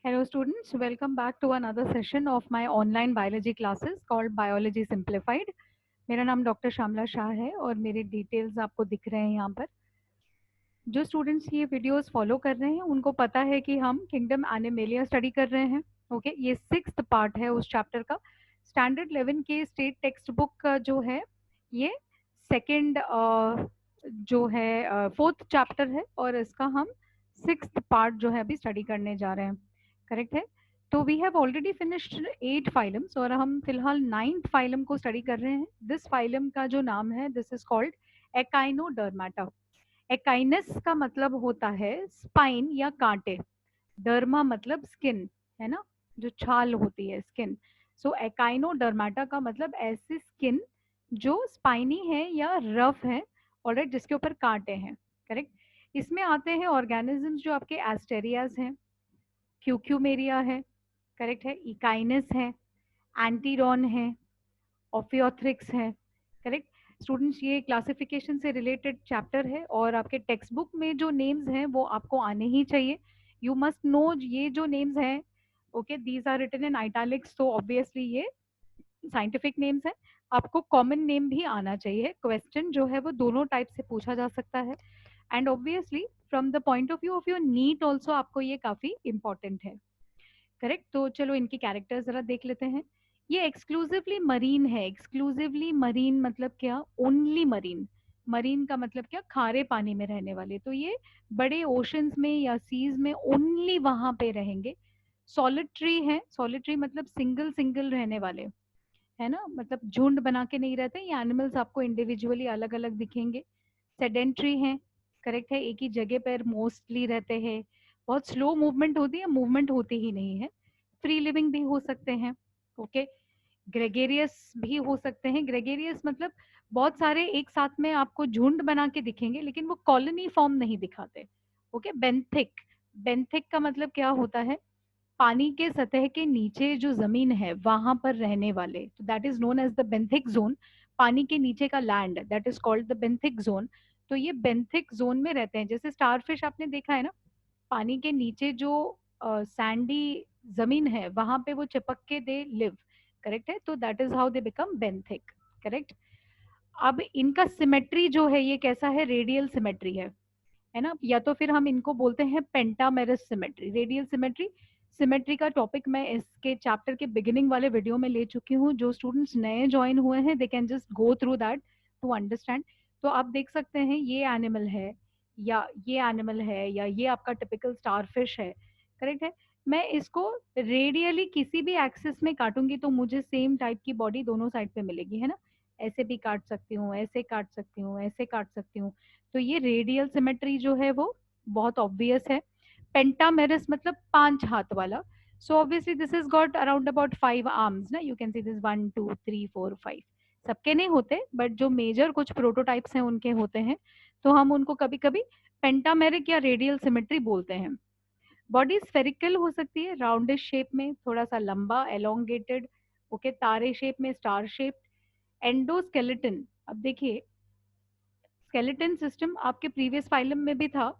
Hello students, welcome back to another session of my online biology classes called Biology Simplified. मेरा नाम doctor Shyamala Shah है और मेरे details आपको दिख रहे हैं यहाँ पर। जो स्टूडेंट्स ये वीडियोस फॉलो कर रहे हैं उनको पता है कि हम किंगडम एनिमेलिया स्टडी कर रहे हैं। ओके, ये 6th पार्ट है उस चैप्टर का। स्टैंडर्ड 11 के स्टेट टेक्स्ट बुक का जो है ये सेकेंड जो है 4th चैप्टर है और इसका हम 6th पार्ट जो है अभी स्टडी करने जा रहे हैं। करेक्ट है। तो we have already finished 8 phylums और हम फिलहाल 9th फाइलम को स्टडी कर रहे हैं। दिस फाइलम का जो नाम है this is called Echinodermata. Echinus का मतलब होता है स्पाइन या कांटे, डर्मा मतलब स्किन, है ना, जो छाल होती है स्किन। सो एकाइनोडर्माटा का मतलब ऐसी स्किन जो स्पाइनी है या रफ है, ऑलराइट, जिसके ऊपर कांटे हैं। करेक्ट। इसमें आते हैं ऑर्गेनिजम्स जो आपके एस्टेरियाज हैं, क्यूक्यूमेरिया है, करेक्ट है, इकाइनस है, एंटीरॉन है, ऑफियोथ्रिक्स है। करेक्ट। स्टूडेंट्स, ये क्लासिफिकेशन से रिलेटेड चैप्टर है और आपके टेक्स्ट बुक में जो नेम्स हैं वो आपको आने ही चाहिए। यू मस्ट नो ये जो नेम्स हैं, okay, these are written in italics, तो ऑब्वियसली ये साइंटिफिक नेम्स हैं। आपको कॉमन नेम भी आना चाहिए। क्वेश्चन जो है वो दोनों टाइप से पूछा जा सकता है and obviously from the point of view of your NEET also आपको ये काफी इंपॉर्टेंट है। करेक्ट। तो चलो इनकी कैरेक्टर्स जरा देख लेते हैं। ये एक्सक्लूसिवली मरीन है। एक्सक्लूसिवली मरीन मतलब क्या? Only marine. मरीन का मतलब क्या? खारे पानी में रहने वाले। तो ये बड़े ओशंस में या सीज में ओनली वहां पे रहेंगे। सॉलिटरी है। सॉलिटरी मतलब सिंगल सिंगल रहने वाले, है ना, मतलब झुंड बना के नहीं रहते। ये एनिमल्स आपको इंडिविजुअली अलग अलग दिखेंगे। सेडेंट्री हैं। करेक्ट है, एक ही जगह पर मोस्टली रहते हैं। बहुत स्लो मूवमेंट होती है, मूवमेंट होती ही नहीं है। फ्री लिविंग भी हो सकते हैं। ओके। ग्रेगेरियस भी हो सकते हैं। ग्रेगेरियस मतलब बहुत सारे एक साथ में आपको झुंड बना के दिखेंगे लेकिन वो कॉलोनी फॉर्म नहीं दिखाते। ओके। बेंथिक। बेंथिक का मतलब क्या होता है? पानी के सतह के नीचे जो जमीन है वहां पर रहने वाले, तो that is known as the benthic zone. पानी के नीचे का land that is called the benthic zone. तो ये बेंथिक जोन में रहते हैं। जैसे स्टारफिश आपने देखा है ना, पानी के नीचे जो सैंडी जमीन है वहां पे वो चिपक के दे लिव। करेक्ट है। तो that is how they become benthic. Correct. अब इनका सिमेट्री जो है ये कैसा है? रेडियल सिमेट्री है ना, या तो फिर हम इनको बोलते हैं pentamerous symmetry, radial symmetry. Symmetry का टॉपिक मैं इसके चैप्टर के बिगिनिंग वाले वीडियो में ले चुकी हूँ। जो स्टूडेंट्स नए ज्वाइन हुए हैं they can just go through that to understand. तो आप देख सकते हैं ये एनिमल है या ये एनिमल है या ये आपका टिपिकल स्टारफिश है। करेक्ट है। मैं इसको रेडियली किसी भी एक्सिस में काटूंगी तो मुझे सेम टाइप की बॉडी दोनों साइड पे मिलेगी, है ना। ऐसे भी काट सकती हूँ, ऐसे काट सकती हूँ, ऐसे काट सकती हूँ। तो ये रेडियल सिमेट्री जो है वो बहुत ऑब्वियस है। पेंटामेरस मतलब 5 हाथ वाला। So obviously this is got around about 5 arms ना, यू कैन सी दिस 1 2 3 4 5। सबके नहीं होते बट जो मेजर कुछ प्रोटोटाइप्स हैं उनके होते हैं। तो हम उनको कभी कभी पेंटामेरिक या रेडियल सिमेट्री बोलते हैं। बॉडी स्फेरिकल हो सकती है, राउंडिश शेप में, थोड़ा सा लंबा, एलोंगेटेड। ओके, तारे शेप में, स्टार शेप। एंडोस्केलेटन। अब देखिए, स्केलेटन सिस्टम आपके प्रीवियस फाइलम में भी था।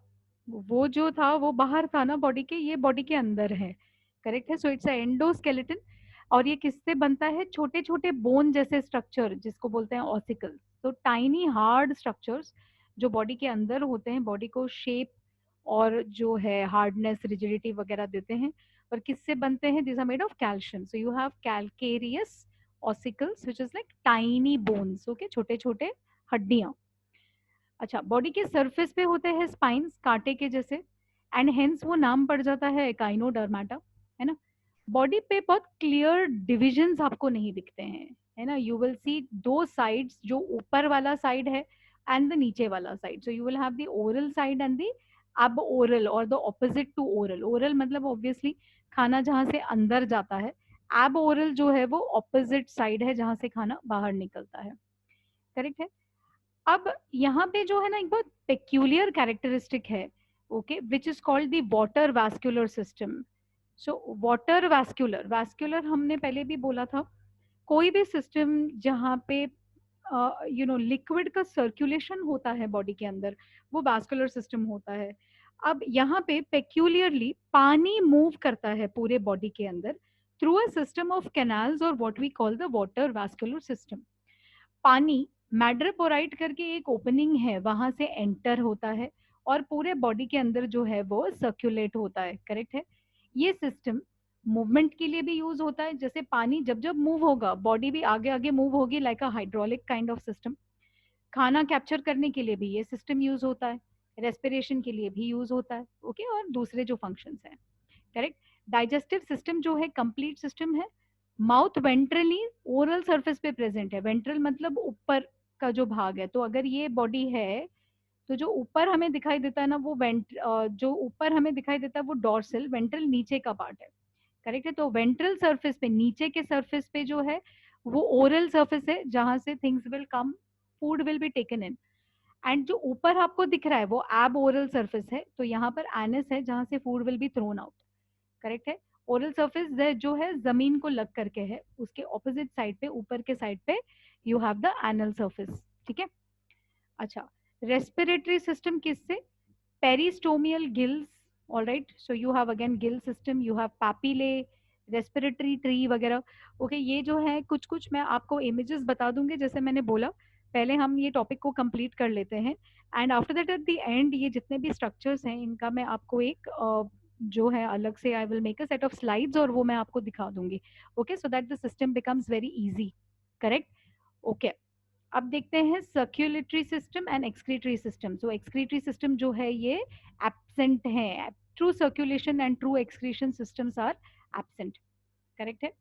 वो जो था वो बाहर था ना बॉडी के, ये बॉडी के अंदर है। करेक्ट है। So it's endoskeleton. और ये किससे बनता है? छोटे छोटे बोन जैसे स्ट्रक्चर जिसको बोलते हैं ऑसिकल्स। तो टाइनी हार्ड स्ट्रक्चर्स जो बॉडी के अंदर होते हैं, बॉडी को शेप और जो है हार्डनेस, रिजिडिटी वगैरह देते हैं। और किससे बनते हैं? This are made of calcium. So you have calcareous ossicles which is like tiny bones. Okay, छोटे छोटे हड्डियां। अच्छा, बॉडी के सरफेस पे होते हैं स्पाइन्स, कांटे के जैसे, एंड हेंस वो नाम पड़ जाता है एकाइनोडर्माटा, है ना। बॉडी पे बहुत क्लियर डिविजन्स आपको नहीं दिखते हैं, है ना। यू विल सी दो साइड्स, जो ऊपर वाला साइड है एंड द नीचे वाला side. So you will have the oral side and the aboral और the opposite to oral. Oral मतलब ऑब्वियसली खाना जहां से अंदर जाता है। अब ओरल जो है वो ऑपोजिट साइड है जहां से खाना बाहर निकलता है। करेक्ट है। अब यहाँ पे जो है ना एक बहुत पेक्यूलियर कैरेक्टरिस्टिक है, okay, which is called the water vascular system. So water vascular, vascular हमने पहले भी बोला था, कोई भी सिस्टम जहाँ पे लिक्विड का सर्कुलेशन होता है बॉडी के अंदर, वो वैस्कुलर सिस्टम होता है। अब यहाँ पे पेक्यूलियरली पानी मूव करता है पूरे बॉडी के अंदर through a system of canals और what we call the water vascular system. पानी मैड्रेपोराइट करके एक ओपनिंग है, वहां से एंटर होता है और पूरे बॉडी के अंदर जो है वो सर्कुलेट होता है, करेक्ट है। ये सिस्टम मूवमेंट के लिए भी यूज होता है, जैसे पानी जब जब मूव होगा बॉडी भी आगे आगे मूव होगी, like a hydraulic kind of system. खाना कैप्चर करने के लिए भी ये सिस्टम यूज होता है, रेस्पिरेशन के लिए भी यूज होता है, ओके, और दूसरे जो फंक्शंस हैं, करेक्ट। डाइजेस्टिव सिस्टम जो है कंप्लीट सिस्टम है। माउथ वेंट्रली ओरल सरफेस पे प्रेजेंट है, वेंट्रल मतलब ऊपर का जो भाग है, तो अगर ये बॉडी है तो जो ऊपर हमें दिखाई देता है ना वो जो ऊपर हमें दिखाई देता है वो डॉर्सल, वेंट्रल नीचे का पार्ट है, करेक्ट है। तो वेंट्रल सरफेस पे, नीचे के सरफेस पे जो है वो ओरल सरफेस है, जहां से things will come, food will be taken in. And जो ऊपर आपको दिख रहा है वो एब ओरल सरफेस है, तो यहाँ पर एनस है जहां से food will be thrown out, correct है। ओरल सरफेस जो है जमीन को लग करके है, उसके ऑपोजिट साइड पे, ऊपर के साइड पे you have the anal surface, ठीक है। अच्छा, रेस्पिरेटरी सिस्टम किससे? Peristomial gills, all right, so you have again gill system, you have papillae, respiratory tree वगैरह, ओके। ये जो है कुछ कुछ मैं आपको इमेजेस बता दूंगी, जैसे मैंने बोला पहले हम ये टॉपिक को कंप्लीट कर लेते हैं, and after that at the end ये जितने भी स्ट्रक्चर्स हैं इनका मैं आपको एक जो है अलग से I will make a set of slides और वो मैं आपको दिखा दूंगी, okay, so that the system becomes very easy, correct, okay. अब देखते हैं circulatory system and excretory system. So excretory system जो है ये एब्सेंट है, true circulation and true excretion systems are absent, correct है।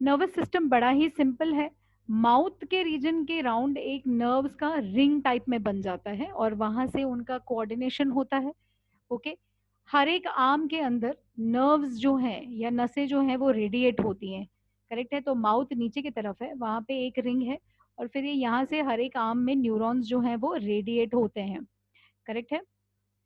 नर्वस सिस्टम बड़ा ही सिंपल है, माउथ के रीजन के राउंड एक नर्व्स का रिंग टाइप में बन जाता है और वहां से उनका कोऑर्डिनेशन होता है, ओके। हर एक आर्म के अंदर नर्व्स जो हैं या नसें जो हैं वो रेडिएट होती हैं, करेक्ट है। तो माउथ नीचे की तरफ है, वहां पे एक रिंग है और फिर ये यहाँ से हर एक आर्म में न्यूरॉन्स जो हैं वो रेडिएट होते हैं, करेक्ट है।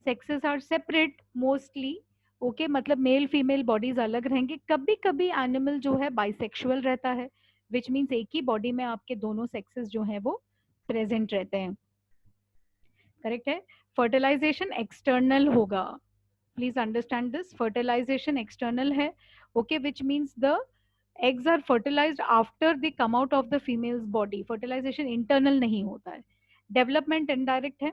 Sexes are separate mostly, okay, मतलब मेल फीमेल बॉडीज अलग रहेंगे, कभी कभी एनिमल जो है बाइसेक्सुअल रहता है, विच मीन्स एक ही बॉडी में आपके दोनों सेक्सेस जो हैं वो प्रेजेंट रहते हैं, करेक्ट है। फर्टिलाइजेशन एक्सटर्नल होगा, please understand this, fertilisation external है, okay, which means the eggs are fertilized after they come out of the female's body, fertilization internal नहीं होता है। डेवलपमेंट इनडायरेक्ट है,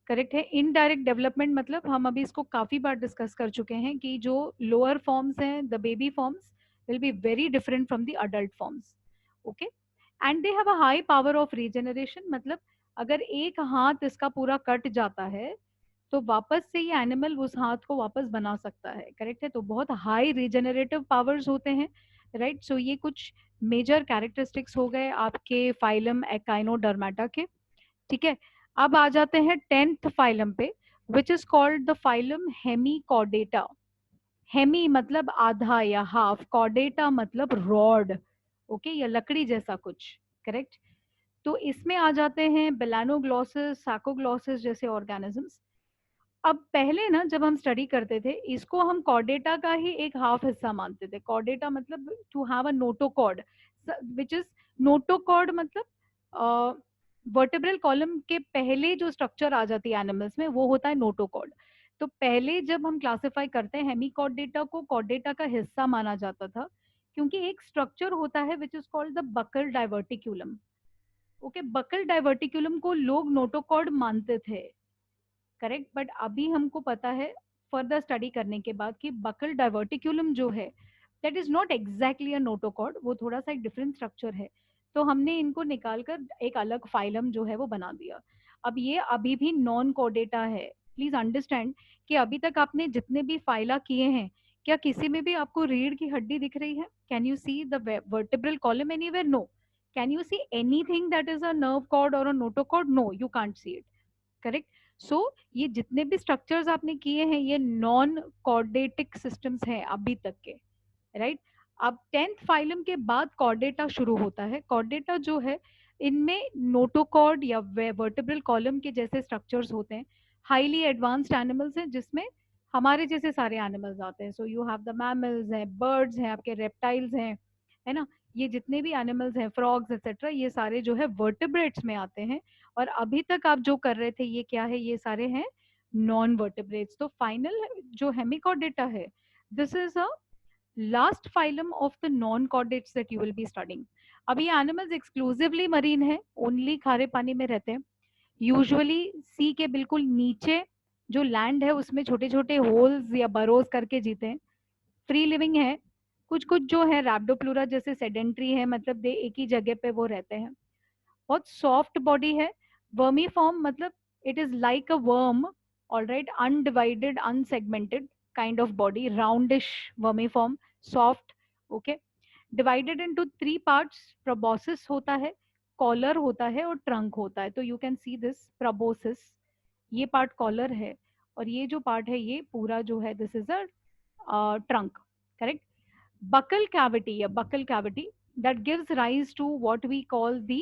करेक्ट है। इनडायरेक्ट डेवलपमेंट मतलब हम अभी इसको काफी बार डिस्कस कर चुके हैं कि जो लोअर फॉर्म्स हैं, the baby forms will be very different from the adult forms, okay. And they have a high power of regeneration, मतलब अगर एक हाथ इसका पूरा कट जाता है तो वापस से ये एनिमल उस हाथ को वापस बना सकता है, करेक्ट है। तो बहुत हाई रीजनरेटिव पावर्स होते हैं, राइट। सो ये कुछ मेजर कैरेक्टरिस्टिक्स हो गए आपके फाइलम एकाइनोडर्माटा के, ठीक है। अब आ जाते हैं 10th फाइलम पे, which is called the phylum Hemichordata. Hemi मतलब आधा या हाफ, कॉर्डेटा मतलब रॉड, ओके, या लकड़ी जैसा कुछ, करेक्ट। तो इसमें आ जाते हैं बेलानोग्लॉसिस, सैकोग्लॉसिस जैसे ऑर्गेनिजम्स। अब पहले ना जब हम स्टडी करते थे इसको हम कॉर्डेटा का ही एक हाफ हिस्सा मानते थे। कॉर्डेटा मतलब to have a notochord, which is, notochord मतलब वर्टेब्रल कॉलम के पहले जो स्ट्रक्चर आ जाती है एनिमल्स में वो होता है नोटोकॉर्ड। तो पहले जब हम क्लासिफाई करते हैं हेमीकॉर्डेटा को कॉर्डेटा का हिस्सा माना जाता था, क्योंकि एक स्ट्रक्चर होता है which is called the buccal diverticulum, okay. Buccal diverticulum को लोग नोटोकॉर्ड मानते थे, करेक्ट, बट अभी हमको पता है फर्दर स्टडी करने के बाद कि बकल डाइवर्टिक्यूलम जो है that is not exactly a notochord, वो थोड़ा सा एक डिफरेंट स्ट्रक्चर है। तो हमने इनको निकालकर एक अलग फाइलम जो है वो बना दिया। अब ये अभी भी नॉन कोडेटा है, प्लीज अंडरस्टैंड कि अभी तक आपने जितने भी फाइला किए हैं क्या किसी में भी आपको रीढ़ की हड्डी दिख रही है? Can you see the vertebral column anywhere? No. Can you see anything that is a nerve cord और a notochord? No, you can't see it, correct. So ये जितने भी स्ट्रक्चर्स आपने किए हैं ये नॉन कॉर्डेटिक सिस्टम्स हैं अभी तक के, राइट। अब 10th फाइलम के बाद कॉर्डेटा शुरू होता है। कॉर्डेटा जो है इनमें नोटोकॉर्ड या वर्टेब्रल कॉलम के जैसे स्ट्रक्चर्स होते हैं। हाईली एडवांस्ड एनिमल्स हैं जिसमें हमारे जैसे सारे एनिमल्स आते हैं। सो यू हैव द मैमल्स हैं, बर्ड्स हैं, आपके रेप्टाइल्स हैं, है ना। ये जितने भी एनिमल्स हैं, फ्रॉग्स एक्सेट्रा, ये सारे जो है वर्टेब्रेट्स में आते हैं। और अभी तक आप जो कर रहे थे ये क्या है? ये सारे हैं नॉन वर्टिब्रेट्स। तो फाइनल जो हेमिकॉर्डेटा है, this is a last phylum of the non chordates that you will be studying. अब ये एनिमल्स एक्सक्लूसिवली मरीन है, ओनली खारे पानी में रहते हैं, यूजुअली सी के बिल्कुल नीचे जो लैंड है उसमें छोटे छोटे होल्स या बरोज करके जीते हैं, फ्री लिविंग है। कुछ कुछ जो है रैप्डोप्लूरा जैसे सेडेंट्री है, मतलब दे एक ही जगह पे वो रहते हैं। बहुत सॉफ्ट बॉडी है, वर्मी फॉर्म, मतलब it is like a worm, all right, undivided unsegmented kind of body, roundish vermiform, soft, okay. Divided into 3 parts, proboscis होता है, कॉलर होता है और ट्रंक होता है। तो you can see this proboscis, ये पार्ट कॉलर है और ये जो पार्ट है ये पूरा जो है this is a trunk, correct. buccal cavity, a buccal cavity that gives rise to what we call the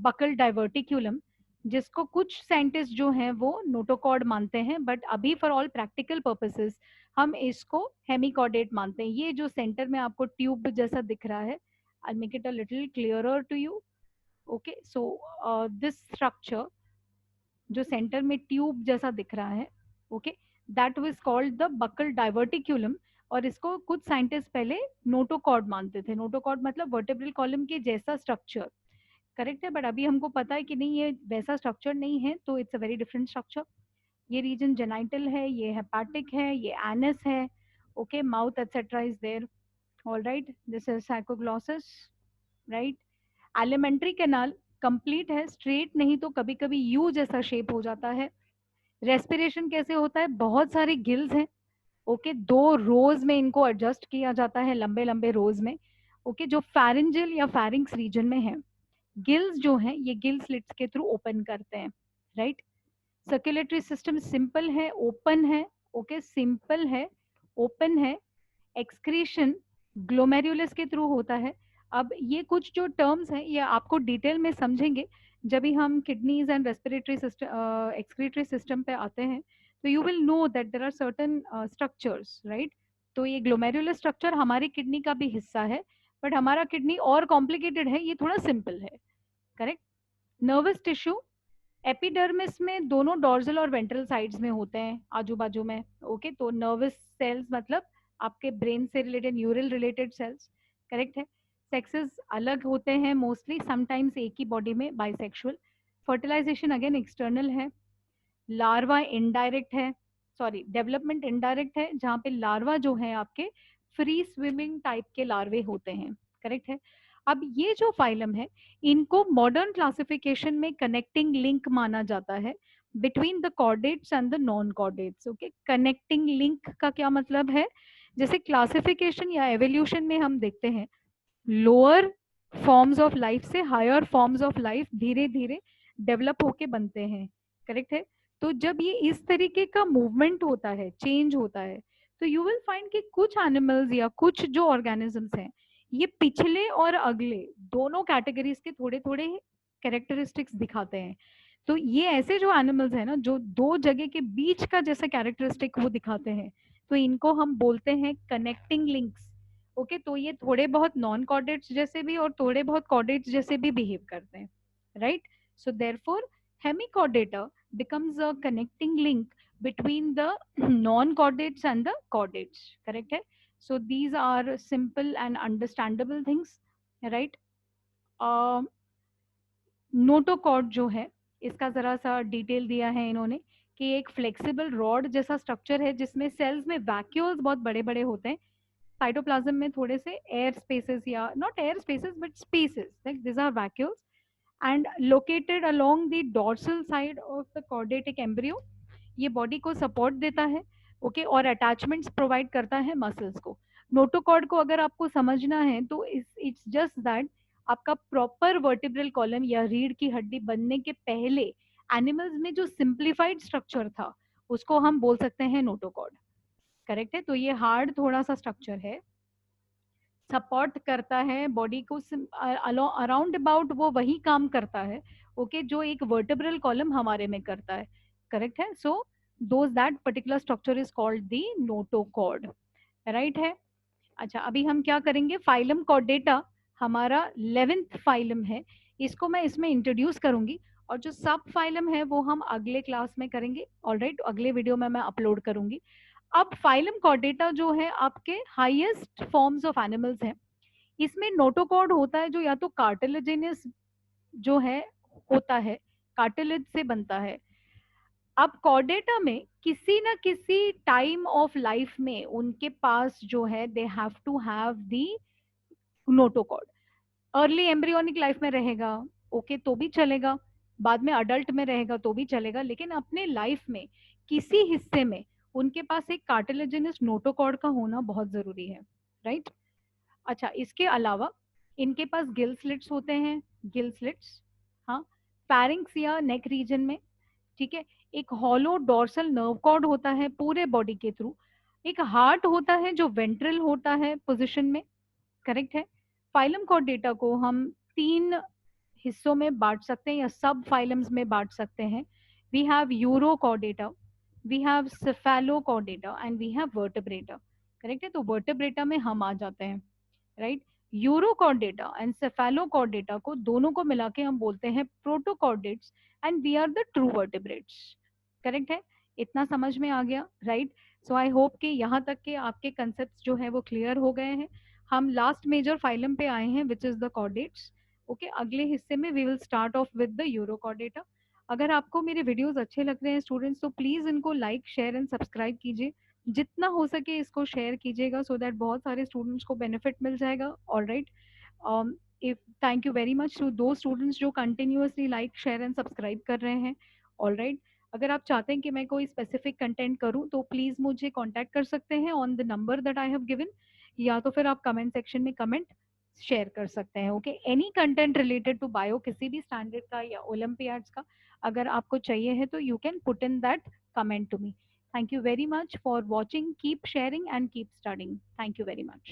buccal diverticulum, जिसको कुछ साइंटिस्ट जो हैं वो नोटोकॉर्ड मानते हैं, बट अभी फॉर ऑल प्रैक्टिकल पर्पसेस हम इसको हेमिकॉर्डेट मानते हैं। ये जो सेंटर में आपको ट्यूब जैसा दिख रहा है, I make it a little clearer to you, okay. So this structure जो सेंटर में ट्यूब जैसा दिख रहा है, okay, that was called the buccal diverticulum. और इसको कुछ साइंटिस्ट पहले नोटोकॉर्ड मानते थे, नोटोकॉर्ड मतलब वर्टेब्रल कॉलम के जैसा स्ट्रक्चर, करेक्ट है, बट अभी हमको पता है कि नहीं ये वैसा स्ट्रक्चर नहीं है, तो it's a very different structure. ये रीजन जेनाइटल है, ये हेपाटिक है, ये एनस है, okay, mouth etcetera is there, all right, this is Saccoglossus, right. Alimentary canal complete है, स्ट्रेट नहीं तो कभी कभी यू जैसा शेप हो जाता है। रेस्पिरेशन कैसे होता है, बहुत सारे गिल्स हैं, ओके, 2 रोज में इनको एडजस्ट किया जाता है, लंबे लंबे रोज में, ओके, जो फैरिंजल या फैरिंग्स रीजन में है। गिल्स जो हैं ये गिल स्लिट्स के थ्रू ओपन करते हैं, राइट। सर्कुलेटरी सिस्टम सिंपल है, ओपन है, ओके, सिंपल है, ओपन है। एक्सक्रीशन ग्लोमेरुलस के थ्रू होता है। अब ये कुछ जो टर्म्स हैं ये आपको डिटेल में समझेंगे जब भी हम kidneys and respiratory system excretory system पे आते हैं, तो you will know that there are certain structures, right. तो ये ग्लोमेरुलर स्ट्रक्चर हमारी किडनी का भी हिस्सा है, बट हमारा किडनी और कॉम्प्लिकेटेड है, ये थोड़ा सिंपल है, करेक्ट। नर्वस टिश्यू एपिडर्मिस में दोनों डॉर्जल और वेंट्रल साइड्स में होते हैं, आजू बाजू में, ओके। तो नर्वस सेल्स मतलब आपके ब्रेन से related neural related cells, correct है। सेक्सेस अलग होते हैं मोस्टली, समटाइम्स एक ही बॉडी में बाइसेक्सुअल। फर्टिलाइजेशन अगेन एक्सटर्नल है। लार्वा इनडायरेक्ट है, सॉरी डेवलपमेंट इनडायरेक्ट है, जहाँ पे लार्वा जो है आपके फ्री स्विमिंग टाइप के लार्वे होते हैं, करेक्ट है। अब ये जो फाइलम है इनको मॉडर्न क्लासिफिकेशन में कनेक्टिंग लिंक माना जाता है between the chordates and the non chordates, okay. Connecting link का क्या मतलब है, जैसे क्लासिफिकेशन या एवोल्यूशन में हम देखते हैं लोअर फॉर्म्स ऑफ लाइफ से हायर फॉर्म्स ऑफ लाइफ धीरे धीरे डेवलप होके बनते हैं, करेक्ट है। तो जब ये इस तरीके का मूवमेंट होता है, चेंज होता है, तो यू विल फाइंड कि कुछ एनिमल्स या कुछ जो ऑर्गेनिजम्स हैं ये पिछले और अगले दोनों कैटेगरीज के थोड़े थोड़े कैरेक्टरिस्टिक्स दिखाते हैं। तो ये ऐसे जो एनिमल्स हैं ना जो दो जगह के बीच का जैसा कैरेक्टरिस्टिक वो दिखाते हैं, तो इनको हम बोलते हैं कनेक्टिंग लिंक्स, ओके। तो ये थोड़े बहुत नॉन कॉर्डेट्स जैसे भी और थोड़े बहुत कॉर्डेट्स जैसे भी बिहेव करते हैं, right. So therefore Hemichordata becomes a connecting link between the non-chordates and the chordates, correct है। so these are simple and understandable things, right। Notochord जो है इसका जरा सा डिटेल दिया है इन्होंने कि एक फ्लेक्सिबल रॉड जैसा स्ट्रक्चर है जिसमें सेल्स में वैक्यूल्स बहुत बड़े बड़े होते हैं, साइटोप्लाज्म में थोड़े से एयर स्पेसेस या not air spaces but spaces, like this are vacuoles and located along the dorsal side of the chordatic embryo. ये बॉडी को सपोर्ट देता है, ओके, और अटैचमेंट्स प्रोवाइड करता है मसल्स को। नोटोकॉर्ड को अगर आपको समझना है तो इट्स जस्ट दैट आपका प्रॉपर वर्टिब्रल कॉलम या रीढ़ की हड्डी बनने के पहले एनिमल्स में जो सिंप्लीफाइड स्ट्रक्चर था उसको हम बोल सकते हैं नोटोकॉर्ड, करेक्ट है। तो ये हार्ड थोड़ा सा स्ट्रक्चर है, सपोर्ट करता है बॉडी को, अराउंड अबाउट वो वही काम करता है, ओके, जो एक वर्टेब्रल कॉलम हमारे में करता है, करेक्ट है। So those that particular structure is called the notochord, right है। अच्छा, अभी हम क्या करेंगे, फाइलम कॉर्डेटा हमारा 11th फाइलम है, इसको मैं इसमें इंट्रोड्यूस करूंगी और जो सब फाइलम है वो हम अगले क्लास में करेंगे। ऑलराइट, अगले वीडियो में मैं अपलोड करूंगी। अब फाइलम कॉर्डेटा जो है आपके हाईएस्ट फॉर्म्स ऑफ एनिमल्स हैं। इसमें नोटोकॉर्ड होता है जो या तो कार्टिलेजिनस जो है होता है, कार्टिलेज से बनता है। अब कॉर्डेटा में किसी ना किसी टाइम ऑफ लाइफ में उनके पास जो है they have to have the notochord. Early embryonic life में रहेगा ओके तो भी चलेगा, बाद में अडल्ट में रहेगा तो भी चलेगा, लेकिन अपने लाइफ में किसी हिस्से में उनके पास एक कार्टिलेजिनस नोटोकॉर्ड का होना बहुत जरूरी है, राइट। अच्छा, इसके अलावा इनके पास गिल स्लिट्स होते हैं, गिल स्लिट्स, हाँ, पैरिंग्स या नेक रीजन में, ठीक है। एक हॉलो डोर्सल नर्व कॉर्ड होता है पूरे बॉडी के थ्रू। एक हार्ट होता है जो वेंट्रल होता है पोजिशन में, करेक्ट है। फाइलम कॉर्डेटा को हम 3 हिस्सों में बांट सकते हैं या सब फाइलम्स में बांट सकते हैं। We have Urochordata, we have Cephalochordata and we have Vertebrata, correct है। तो वर्टेब्रेटा में हम आ जाते हैं, राइट। यूरोकॉर्डेटा एंड सेफेलोकॉर्डेटा को दोनों को मिला के हम बोलते हैं protochordates and we are the true vertebrates, correct है। इतना समझ में आ गया, राइट। सो आई होप कि यहाँ तक के आपके कंसेप्ट जो है वो क्लियर हो गए हैं। हम लास्ट मेजर फाइलम पे आए हैं which is the chordates. Okay, अगले हिस्से में we will start off with the urochordata. अगर आपको मेरे वीडियोस अच्छे लग रहे हैं स्टूडेंट्स तो प्लीज इनको लाइक शेयर एंड सब्सक्राइब कीजिए, जितना हो सके इसको शेयर कीजिएगा सो दैट बहुत सारे स्टूडेंट्स को बेनिफिट मिल जाएगा। All right, if thank you very much to दो स्टूडेंट्स जो continuously like share and subscribe कर रहे हैं। ऑल राइट, अगर आप चाहते हैं कि मैं कोई स्पेसिफिक कंटेंट करूं तो प्लीज मुझे कांटेक्ट कर सकते हैं on the number that I have given, या तो फिर आप कमेंट सेक्शन में कमेंट शेयर कर सकते हैं। Okay, any content related to bio किसी भी स्टैंडर्ड का या ओलंपियाड्स का अगर आपको चाहिए है तो you can put in that comment to me. Thank you very much for watching. Keep sharing and keep studying. Thank you very much.